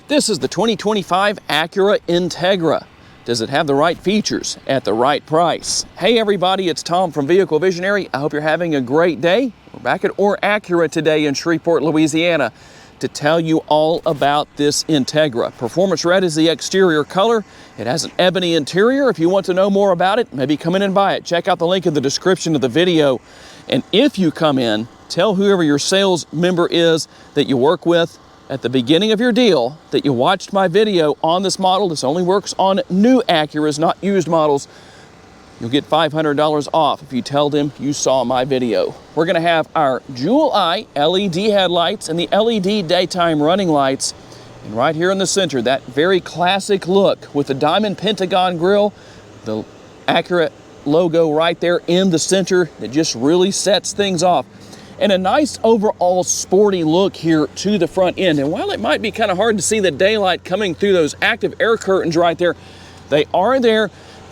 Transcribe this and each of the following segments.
This is the 2025 Acura Integra. Does it have the right features at the right price? Hey everybody, it's Tom from Vehicle Visionary. I hope you're having a great day. We're back at Acura today in Shreveport, Louisiana to tell you all about this Integra. Performance red is the exterior color. It has an ebony interior. If you want to know more about it, maybe come in and buy it. Check out the link in the description of the video. And if you come in, tell whoever your sales member is that you work with at the beginning of your deal that you watched my video on this model. This only works on new Acuras, not used models. You'll get $500 off if you tell them you saw my video. We're gonna have our Jewel Eye LED headlights and the LED daytime running lights. And right here in the center, that very classic look with the diamond pentagon grille, the Acura logo right there in the center that just really sets things off. And a nice overall sporty look here to the front end. And while it might be kind of hard to see the daylight coming through those active air curtains right there, they are there.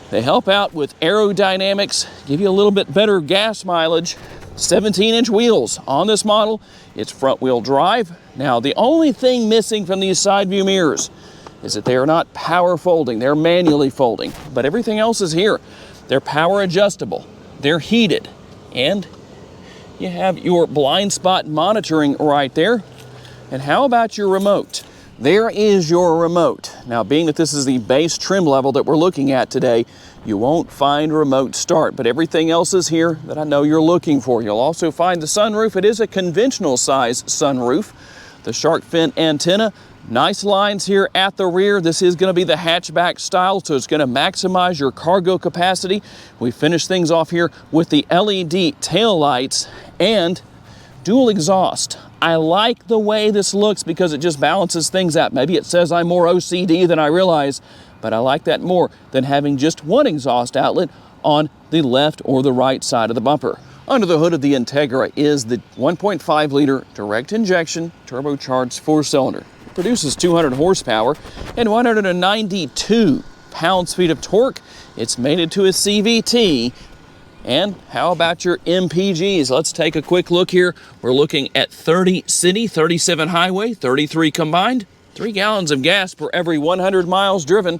They help out with aerodynamics, give you a little bit better gas mileage. 17-inch wheels on this model. It's front wheel drive. Now, the only thing missing from these side view mirrors is that they are not power folding. They're manually folding, but everything else is here. They're power adjustable. They're heated. And you have your blind spot monitoring right there. And how about your remote? There is your remote. Now, being that this is the base trim level that we're looking at today, you won't find remote start, but everything else is here that I know you're looking for. You'll also find the sunroof. It is a conventional size sunroof. The shark fin antenna, nice lines here at the rear. This is going to be the hatchback style, so it's going to maximize your cargo capacity. We finish things off here with the LED tail lights and dual exhaust. I like the way this looks because it just balances things out. Maybe it says I'm more OCD than I realize, but I like that more than having just one exhaust outlet on the left or the right side of the bumper. Under the hood of the Integra is the 1.5 liter direct injection turbocharged 4-cylinder. It produces 200 horsepower and 192 pounds-feet of torque. It's mated to a CVT. And how about your MPGs? Let's take a quick look here. We're looking at 30 city, 37 highway, 33 combined, 3 gallons of gas per every 100 miles driven.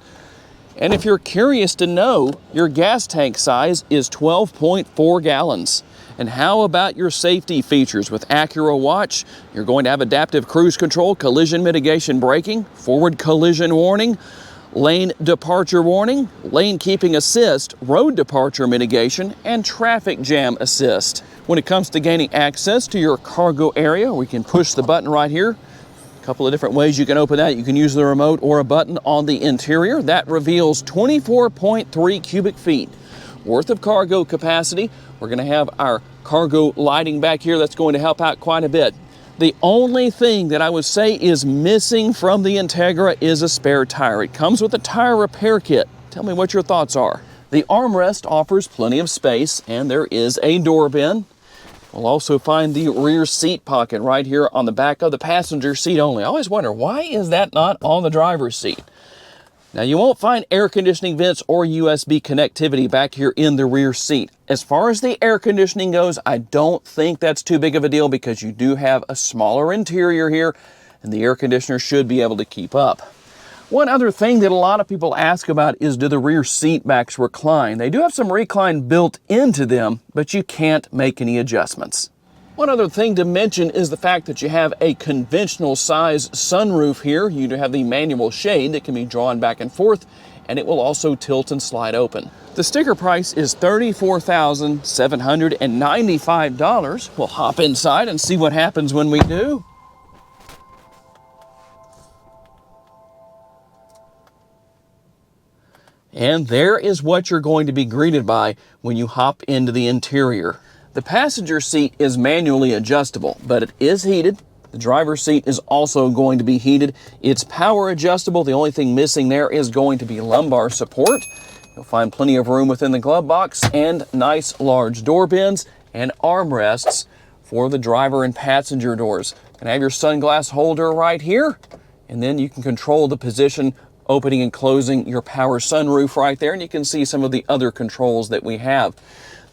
And if you're curious to know, your gas tank size is 12.4 gallons. And how about your safety features? With Acura Watch, you're going to have adaptive cruise control, collision mitigation braking, forward collision warning, lane departure warning, lane keeping assist, road departure mitigation, and traffic jam assist. When it comes to gaining access to your cargo area, we can push the button right here. A couple of different ways you can open that. You can use the remote or a button on the interior. That reveals 24.3 cubic feet worth of cargo capacity. We're going to have our cargo lighting back here. That's going to help out quite a bit. The only thing that I would say is missing from the Integra is a spare tire. It comes with a tire repair kit. Tell me what your thoughts are. The armrest offers plenty of space, and there is a door bin. We'll also find the rear seat pocket right here on the back of the passenger seat only. I always wonder, why is that not on the driver's seat? Now, you won't find air conditioning vents or USB connectivity back here in the rear seat. As far as the air conditioning goes, I don't think that's too big of a deal because you do have a smaller interior here and the air conditioner should be able to keep up. One other thing that a lot of people ask about is, do the rear seat backs recline? They do have some recline built into them, but you can't make any adjustments. One other thing to mention is the fact that you have a conventional size sunroof here. You do have the manual shade that can be drawn back and forth, and it will also tilt and slide open. The sticker price is $34,795. We'll hop inside and see what happens when we do. And there is what you're going to be greeted by when you hop into the interior. The passenger seat is manually adjustable, but it is heated. The driver's seat is also going to be heated. It's power adjustable. The only thing missing there is going to be lumbar support. You'll find plenty of room within the glove box and nice large door bins and armrests for the driver and passenger doors. You can have your sunglass holder right here, and then you can control the position, opening and closing your power sunroof right there, and you can see some of the other controls that we have.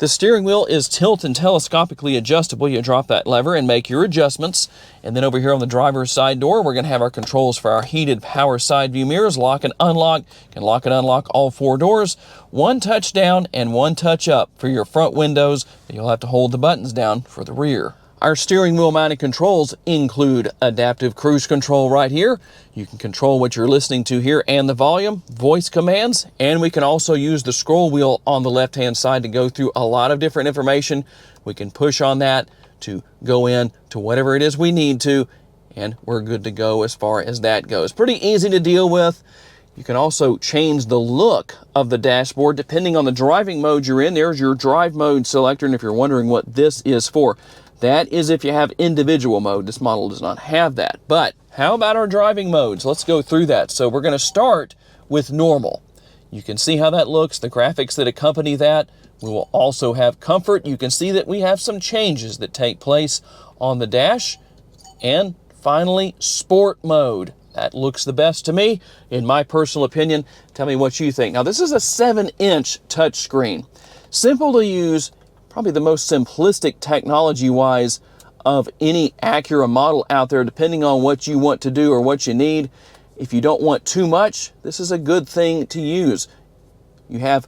The steering wheel is tilt and telescopically adjustable. You drop that lever and make your adjustments. And then over here on the driver's side door, we're going to have our controls for our heated power side view mirrors, lock and unlock. You can lock and unlock all 4 doors. 1 touch down and 1 touch up for your front windows. You'll have to hold the buttons down for the rear. Our steering wheel mounted controls include adaptive cruise control right here. You can control what you're listening to here and the volume, voice commands, and we can also use the scroll wheel on the left-hand side to go through a lot of different information. We can push on that to go in to whatever it is we need to, and we're good to go as far as that goes. Pretty easy to deal with. You can also change the look of the dashboard depending on the driving mode you're in. There's your drive mode selector, and if you're wondering what this is for, that is if you have individual mode. This model does not have that. But how about our driving modes? Let's go through that. So we're going to start with normal. You can see how that looks, the graphics that accompany that. We will also have comfort. You can see that we have some changes that take place on the dash. And finally, sport mode. That looks the best to me, in my personal opinion. Tell me what you think. Now, this is a 7-inch touchscreen. Simple to use. Probably the most simplistic technology-wise of any Acura model out there, depending on what you want to do or what you need. If you don't want too much, this is a good thing to use. You have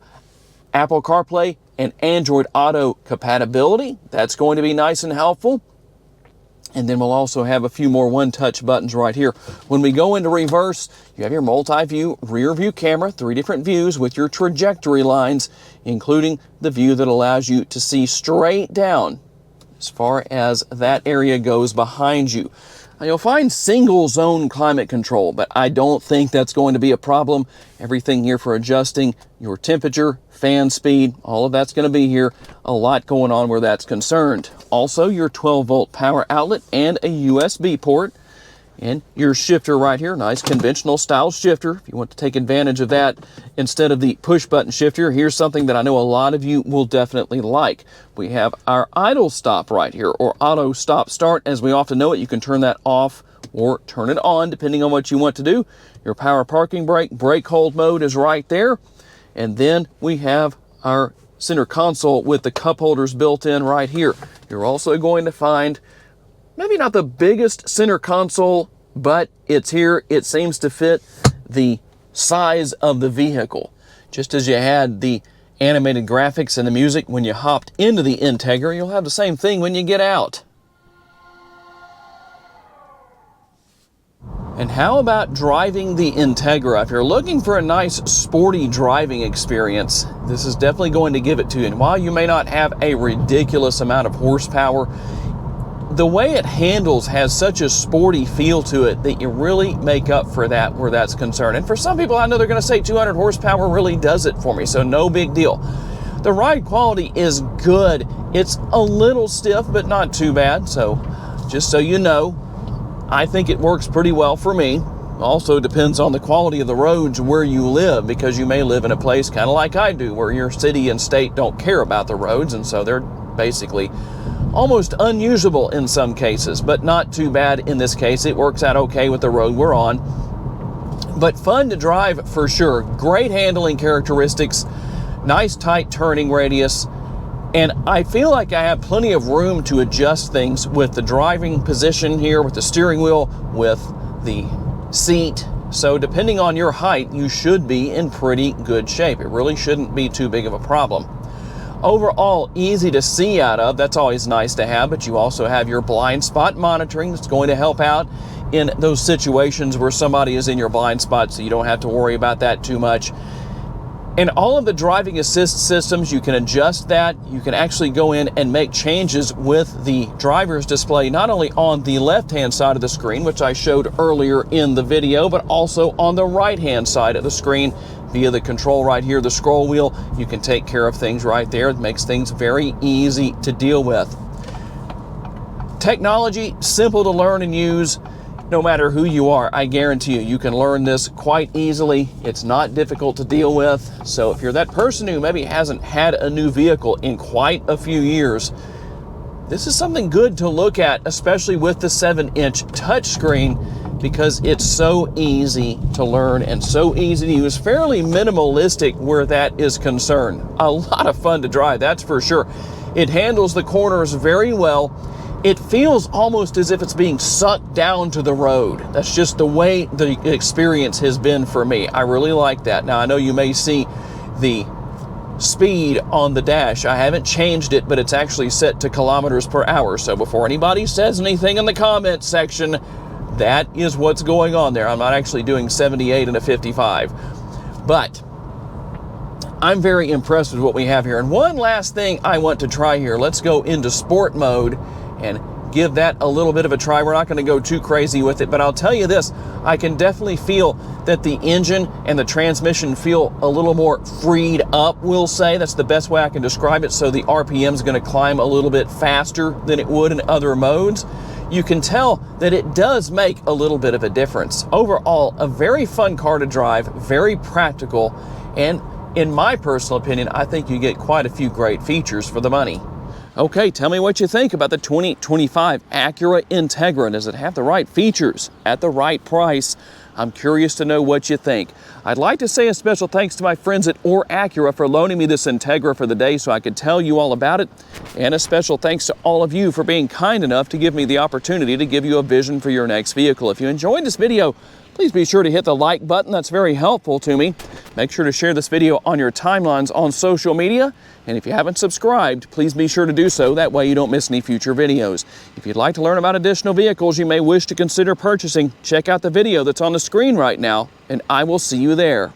Apple CarPlay and Android Auto compatibility. That's going to be nice and helpful. And then we'll also have a few more one-touch buttons right here. When we go into reverse, you have your multi-view rear view camera, 3 different views with your trajectory lines, including the view that allows you to see straight down as far as that area goes behind you. Now, you'll find single zone climate control, but I don't think that's going to be a problem. Everything here for adjusting your temperature, fan speed, all of that's going to be here. A lot going on where that's concerned. Also, your 12-volt power outlet and a USB port. And your shifter right here, nice conventional style shifter. If you want to take advantage of that instead of the push button shifter, here's something that I know a lot of you will definitely like. We have our idle stop right here, or auto stop start as we often know it. You can turn that off or turn it on depending on what you want to do. Your power parking brake, brake hold mode is right there. And then we have our center console with the cup holders built in right here. You're also going to find maybe not the biggest center console, but it's here. It seems to fit the size of the vehicle. Just as you had the animated graphics and the music when you hopped into the Integra, you'll have the same thing when you get out. And how about driving the Integra? If you're looking for a nice sporty driving experience, this is definitely going to give it to you. And while you may not have a ridiculous amount of horsepower, the way it handles has such a sporty feel to it that you really make up for that where that's concerned. And for some people, I know they're going to say 200 horsepower really does it for me, so no big deal. The ride quality is good. It's a little stiff, but not too bad. So just so you know, I think it works pretty well for me. Also depends on the quality of the roads where you live, because you may live in a place kind of like I do, where your city and state don't care about the roads, and so they're basically almost unusable in some cases, but not too bad in this case. It works out okay with the road we're on. But fun to drive for sure. Great handling characteristics, nice tight turning radius, and I feel like I have plenty of room to adjust things with the driving position here, with the steering wheel, with the seat. So depending on your height, you should be in pretty good shape. It really shouldn't be too big of a problem. Overall, easy to see out of. That's always nice to have, but you also have your blind spot monitoring that's going to help out in those situations where somebody is in your blind spot, so you don't have to worry about that too much. And all of the driving assist systems, you can adjust that. You can actually go in and make changes with the driver's display, not only on the left-hand side of the screen, which I showed earlier in the video, but also on the right-hand side of the screen via the control right here, the scroll wheel. You can take care of things right there. It makes things very easy to deal with. Technology, simple to learn and use. No matter who you are, I guarantee you, you can learn this quite easily. It's not difficult to deal with. So if you're that person who maybe hasn't had a new vehicle in quite a few years, this is something good to look at, especially with the 7-inch touchscreen. because it's so easy to learn and so easy to use, fairly minimalistic where that is concerned. A lot of fun to drive, that's for sure. It handles the corners very well. It feels almost as if it's being sucked down to the road. That's just the way the experience has been for me. I really like that. Now, I know you may see the speed on the dash. I haven't changed it, but it's actually set to kilometers per hour. So before anybody says anything in the comments section, that is what's going on there. I'm not actually doing 78 and a 55. But I'm very impressed with what we have here. And one last thing I want to try here. Let's go into sport mode and give that a little bit of a try. We're not going to go too crazy with it, but I'll tell you this, I can definitely feel that the engine and the transmission feel a little more freed up, we'll say. That's the best way I can describe it. So the RPM is going to climb a little bit faster than it would in other modes. You can tell that it does make a little bit of a difference. Overall, a very fun car to drive, very practical, and in my personal opinion, I think you get quite a few great features for the money. Okay, tell me what you think about the 2025 Acura Integra. Does it have the right features at the right price? I'm curious to know what you think. I'd like to say a special thanks to my friends at Acura for loaning me this Integra for the day so I could tell you all about it. And a special thanks to all of you for being kind enough to give me the opportunity to give you a vision for your next vehicle. If you enjoyed this video, please be sure to hit the like button. That's very helpful to me. Make sure to share this video on your timelines on social media. And if you haven't subscribed, please be sure to do so. That way you don't miss any future videos. If you'd like to learn about additional vehicles you may wish to consider purchasing, check out the video that's on the screen right now, and I will see you there.